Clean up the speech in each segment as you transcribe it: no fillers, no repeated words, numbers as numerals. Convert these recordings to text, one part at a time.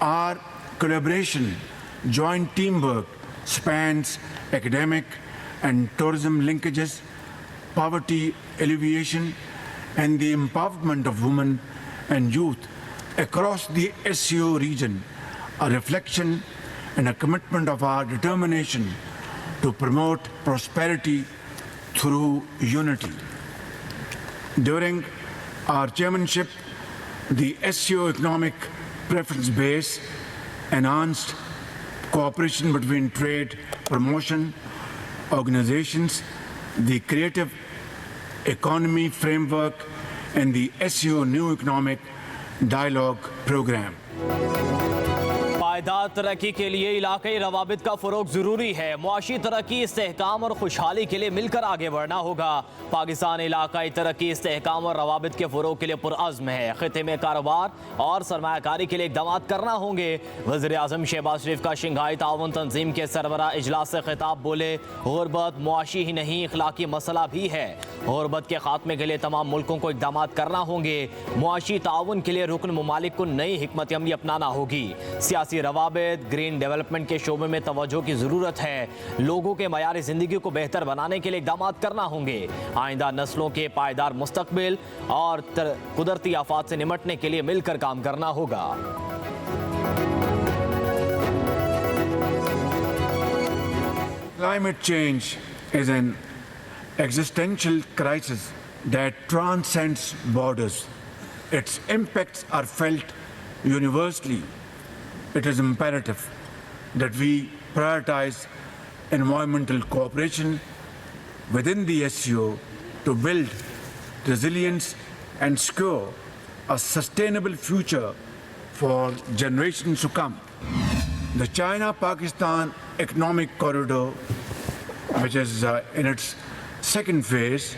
Our collaboration, joint teamwork spans academic and tourism linkages, poverty alleviation, and the empowerment of women and youth across the SCO region, a reflection and a commitment of our determination to promote prosperity through unity. During our chairmanship, the SCO Economic Preference Base enhanced cooperation between trade promotion organizations, the Creative Economy Framework, and the SCO New Economic Dialogue Program. पायदार तरक्की के लिए इलाकाई रवाबित का फ़रोग ज़रूरी है। मुआशी तरक्की, इस्तेहकाम और खुशहाली के लिए मिलकर आगे बढ़ना होगा। पाकिस्तान इलाकाई तरक्की, इस्तेहकाम और रवाबित के फ़रोग के लिए पुरअज़्म है। ख़ित्ते में कारोबार और सरमायाकारी के लिए इक़दामात करना होंगे। वज़ीर आज़म शहबाज शरीफ का शंघाई ताउन तंजीम के सरबराह इजलास से खिताब बोले, गुरबत मुआशी ही नहीं इखलाकी मसला भी है। गुरबत के खात्मे के लिए तमाम मुल्कों को इक़दामात करना होंगे। मुआशी ताउन के लिए रुकन ममालिक को नई हिकमत अमली अपनाना होगी। सियासी रवाबित, ग्रीन डेवलपमेंट के शोबे में तवज्जो की ज़रूरत है। लोगों के मयार ज़िंदगी को बेहतर बनाने के लिए इक़दामात करना होंगे। आइंदा नस्लों के पायदार मुस्तकबिल और कुदरती आफात से निमटने के लिए मिलकर काम करना होगा। Climate change is an existential crisis that transcends borders. Its impacts are felt universally. It is imperative that we prioritize environmental cooperation within the SCO to build resilience and secure a sustainable future for generations to come. The China-Pakistan Economic Corridor, which is in its second phase,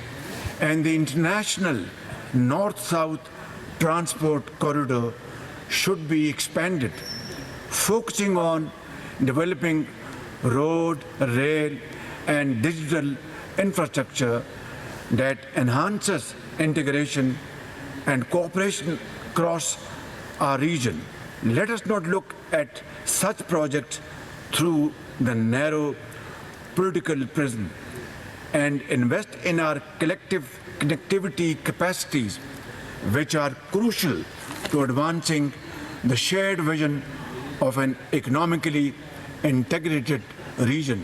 and the International North-South Transport Corridor should be expanded, focusing on developing road, rail, and digital infrastructure that enhances integration and cooperation across our region. Let us not look at such projects through the narrow political prism and invest in our collective connectivity capacities, which are crucial to advancing the shared vision of an economically integrated region.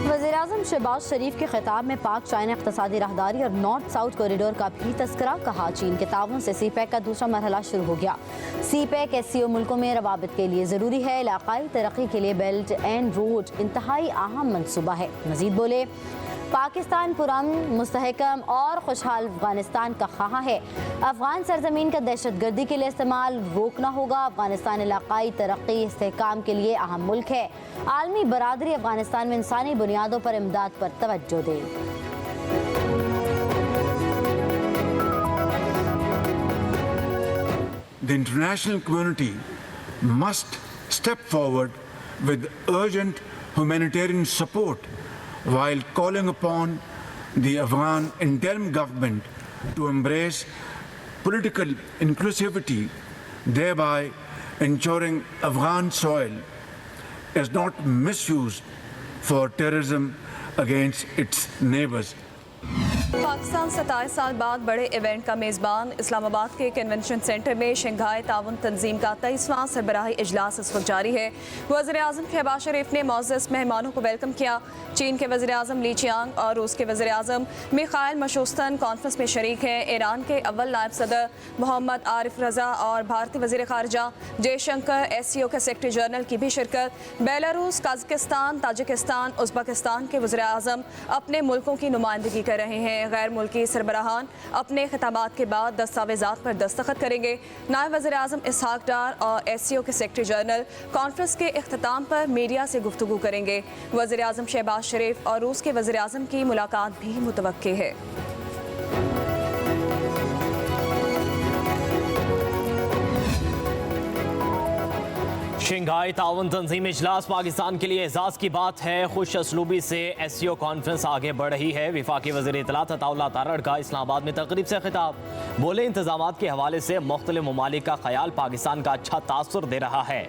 वज़ीर-ए-आज़म शहबाज शरीफ के खिताब में पाक China इक़्तिसादी राहदारी और north south corridor का भी तस्करा। कहा, चीन के ताउन से सीपैक का दूसरा मरहला शुरू हो गया। सीपैक SCO मुल्कों में रवाबित के लिए ज़रूरी है। इलाकाई तरक्की के लिए बेल्ट एंड रोड इंतहाई अहम मनसूबा है। मज़ीद बोले, पाकिस्तान पुरअमन, मुस्तहकम और खुशहाल अफगानिस्तान का ख्वाह है। अफगान सरजमीन का दहशतगर्दी के लिए इस्तेमाल रोकना होगा। अफगानिस्तान इलाकाई तरक्की इस्तेहकाम के लिए अहम मुल्क है। आलमी बरादरी अफगानिस्तान में इंसानी बुनियादों पर इमदाद पर तवज्जो दे। The international community must step forward with urgent humanitarian support while calling upon the Afghan interim government to embrace political inclusivity, thereby ensuring Afghan soil is not misused for terrorism against its neighbors. Pakistan 27 साल बाद बड़े event का मेज़बान। इस्लामाबाद के convention centre में Shanghai ताउन तंजीम का 23वां सरबराही इजलास इस वक्त जारी है। वज़ीर आज़म शहबाज शरीफ ने मौजूद मेहमानों को वेलकम किया। चीन के वज़ीर आज़म ली चियांग और रूस के वज़ीर आज़म मिखाइल मशूस्तन कॉन्फ्रेंस में शरीक हैं। ईरान के अव्वल नायब सदर मोहम्मद आरिफ रज़ा और भारतीय वज़ीर ख़ारजा जयशंकर SCO के सेक्रेटरी जनरल की भी शिरकत। बेलारूस, कज़ाकिस्तान, ताजिकिस्तान, उज़्बेकिस्तान के वज़ीर आज़म अपने मुल्कों की नुमाइंदगी कर रहे हैं। गैर मुल्की सरबराहान अपने खिताबात के बाद दस्तावेज़ात पर दस्तखत करेंगे। नायब वज़ीर आज़म इसहाक डार और SCO के सेक्रेटरी जनरल कॉन्फ्रेंस के इख्तिताम पर मीडिया से गुफ्तगू करेंगे। वज़ीर आज़म शहबाज शरीफ और रूस के वज़ीर आज़म की मुलाकात भी मुतवक्के है। शंघाई ताउन तंजीम इजलास पाकिस्तान के लिए एजाज की बात है। खुश असलूबी से SCO कॉन्फ्रेंस आगे बढ़ रही है। वफाकी वज़ीर इत्तलात अताउल्लाह तारड़ का इस्लामाबाद में तकरीब से खिताब। बोले इंतजामात के हवाले से मुख्तलिफ ममालिक का ख्याल पाकिस्तान का अच्छा तासुर दे रहा है।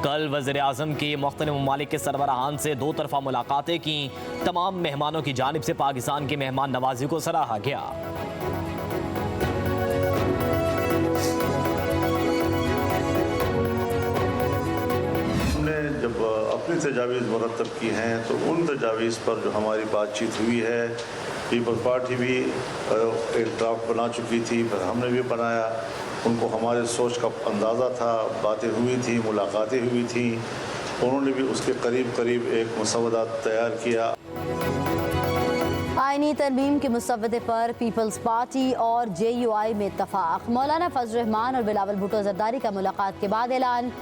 कल वज़ीर आज़म की मुख्तलिफ ममालिक के सरबराहान से 2 तरफ़ा मुलाकातें की। तमाम मेहमानों की जानिब से पाकिस्तान की मेहमान नवाजी को सराहा गया। जब अपनी तजावीज़ मुरतब की हैं तो उन तजावीज़ पर जो हमारी बातचीत हुई है, पीपल्स पार्टी भी एक ड्राफ्ट बना चुकी थी, फिर हमने भी बनाया। उनको हमारे सोच का अंदाज़ा था, बातें हुई थी, मुलाकातें हुई थी, उन्होंने भी उसके करीब करीब एक मसवदा तैयार किया। आईनी तरमीम के मुसव्वदे पर पीपल्स पार्टी और JUI में इत्तफाक। मौलाना फजल रहमान और बिलावल भुट्टो जरदारी का मुलाकात के बाद ऐलान।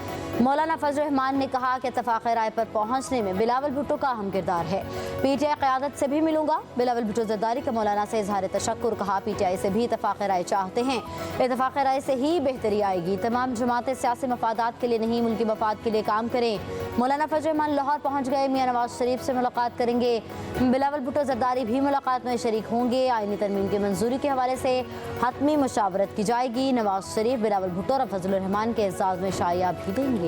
मौलाना फजल रहमान ने कहा कि इत्तफाक राय पर पहुंचने में बिलावल भुट्टो का अहम किरदार है। PTI क़यादत से भी मिलूंगा। बिलावल भुट्टो जरदारी का मौलाना से इजहार तशक्कुर। कहा PTI से भी इत्तफाक राय चाहते हैं। इत्तफाक राय से ही बेहतरी आएगी। तमाम जमातें सियासी मफादात के लिए नहीं, मुल्की मफाद के लिए काम करें। मौलाना फजल रहमान लाहौर पहुँच गए, मियाँ नवाज शरीफ से मुलाकात करेंगे। बिलावल भुट्टो जरदारी भी मुलाकात में शरीक होंगे। आईनी तरमीम की मंजूरी के हवाले से हतमी मुशावरत की जाएगी। नवाज शरीफ बिलावल भुट्टो और फजल रहमान के एजाज़ में शाया भी देंगे।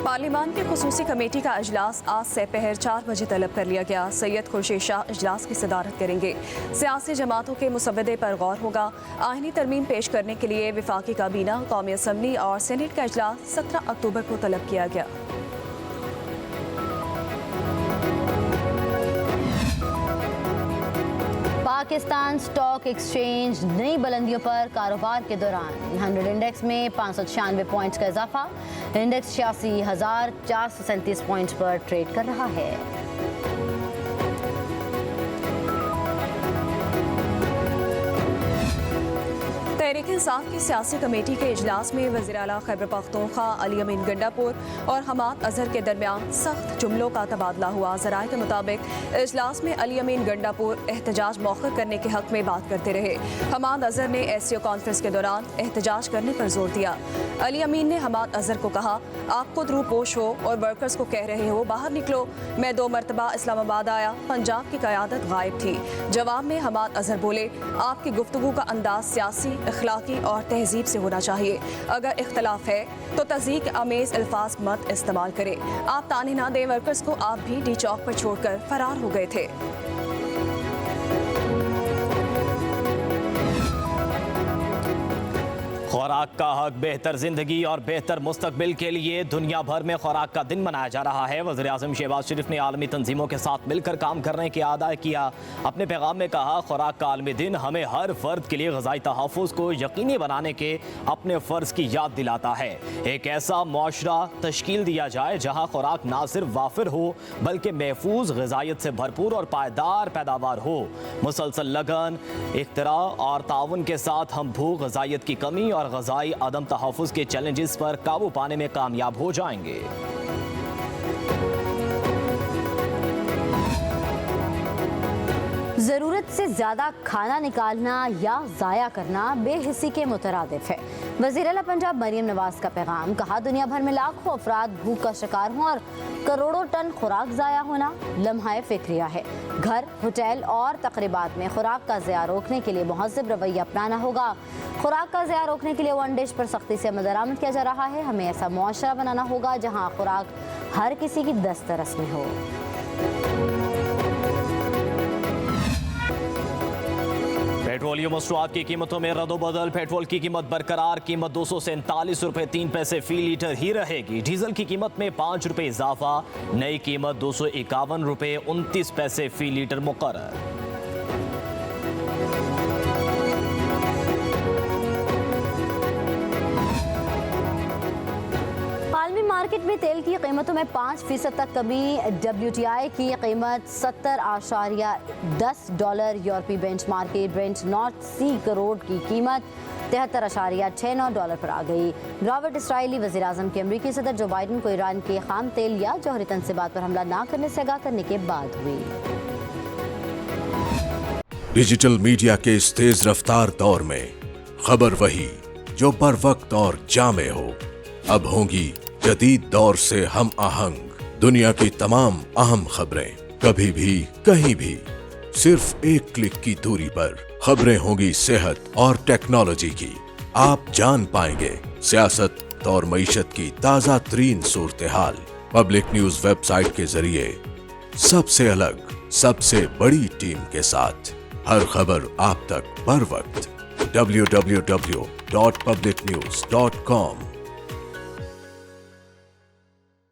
पार्लिमान की खुसूसी कमेटी का अजलास आज से पहर 4 बजे तलब कर लिया गया। सैयद खुर्शीद शाह अजलास की सदारत करेंगे। सियासी जमातों के मुसव्वदे पर गौर होगा। आईनी तरमीम पेश करने के लिए वफाकी काबीना, कौमी असम्बली और सेनेट का अजलास 17 अक्टूबर को तलब किया गया। पाकिस्तान स्टॉक एक्सचेंज नई बुलंदियों पर कारोबार के दौरान 100 इंडेक्स में 596 पॉइंट्स का इजाफा। इंडेक्स 86,437 पॉइंट्स पर ट्रेड कर रहा है। तहरीक इंसाफ की सियासी कमेटी के इजलास में वज़ीर आला खैबर पख्तूनख्वा अली अमीन गंडापुर और हमाद अजहर के दरमियान सख्त जुमलों का तबादला हुआ। ज़राए के मुताबिक इजलास में अली अमीन गंडापुर एहतजाज मौखर करने के हक में बात करते रहे। हमाद अजहर ने SCO कॉन्फ्रेंस के दौरान एहतजाज करने पर जोर दिया। अली अमीन ने हमाद अजहर को कहा, आप खुद रूपोश हो और वर्कर्स को कह रहे हो बाहर निकलो। मैं 2 मरतबा इस्लामाबाद आया, पंजाब की क़यादत गायब थी। जवाब में हमाद अजहर बोले, आपकी गुफ्तगू का अंदाज सियासी, अखलाकी और तहजीब से होना चाहिए। अगर इख्तलाफ है तो तज़ीक अमेज़ अल्फाज मत इस्तेमाल करें। आप ताने ना दें। वर्कर्स को आप भी डी चौक पर छोड़कर फरार हो गए थे। खुराक का हक, बेहतर जिंदगी और बेहतर मुस्तकबिल के लिए दुनिया भर में खुराक का दिन मनाया जा रहा है। वज़ीर आज़म शहबाज शरीफ ने आलमी तंजीमों के साथ मिलकर काम करने की आदा किया। अपने पैगाम में कहा, खुराक का आलमी दिन हमें हर फर्द के लिए ग़िज़ाई तहफ़्फ़ुज़ को यकीनी बनाने के अपने फ़र्ज़ की याद दिलाता है। एक ऐसा मुआशरा तश्कील दिया जाए जहाँ खुराक ना सिर्फ वाफिर हो बल्कि महफूज, ग़िज़ायत से भरपूर और पायदार पैदावार हो। मुसलसल लगन, इख्तरा और ताउन के साथ हम भूख, ग़िज़ायत की कमी और ग़िज़ाई अदम तहफ़्फ़ुज़ के चैलेंजेस पर काबू पाने में कामयाब हो जाएंगे। ज़रूरत से ज़्यादा खाना निकालना या ज़ाया करना बेहिसी के मुतरादिफ है। वज़ीर आला पंजाब मरीम नवाज का पैगाम। कहा, दुनिया भर में लाखों अफराद भूख का शिकार हों और करोड़ों टन खुराक ज़ाया होना लम्हा फ़िक्रिया है। घर, होटल और तकरीबात में खुराक का ज़ाया रोकने के लिए महज़्ज़ब रवैया अपनाना होगा। खुराक का ज़ाया रोकने के लिए वन डिश पर सख्ती से अमल दरामद किया जा रहा है। हमें ऐसा मुआशरा बनाना होगा जहाँ खुराक हर किसी की दस्तरस में हो। पेट्रोलियम मसनूआत की कीमतों में रद्दोबदल। पेट्रोल की कीमत बरकरार। कीमत 247 रुपये 3 पैसे फी लीटर ही रहेगी। डीजल की कीमत में 5 रुपये इजाफा। नई कीमत 251 रुपये 29 पैसे फी लीटर मुकर्रर। मार्केट में तेल की कीमतों में 5% तक कमी। WTI की कीमत $70.10। यूरोपीय बेंचमार्क की ब्रेंट नॉर्थ सी क्रूड की कीमत $73.69 पर आ गई। रॉबर्ट इसराइली वज़ीर आज़म के अमरीकी सदर जो बाइडन को ईरान के खाम तेल या जौहरी तनसीबात पर हमला ना करने से आगाह करने के बाद हुई। डिजिटल मीडिया के इस तेज रफ्तार दौर में खबर वही जो बर वक्त और जामे हो। अब होंगी जदीद दौर से हम आहंग दुनिया की तमाम अहम खबरें, कभी भी कहीं भी, सिर्फ एक क्लिक की दूरी पर। खबरें होंगी सेहत और टेक्नोलॉजी की। आप जान पाएंगे सियासत और मईशत की ताजा तरीन सूरत हाल। पब्लिक न्यूज वेबसाइट के जरिए सबसे अलग, सबसे बड़ी टीम के साथ हर खबर आप तक बर वक्त। www.publicnews.com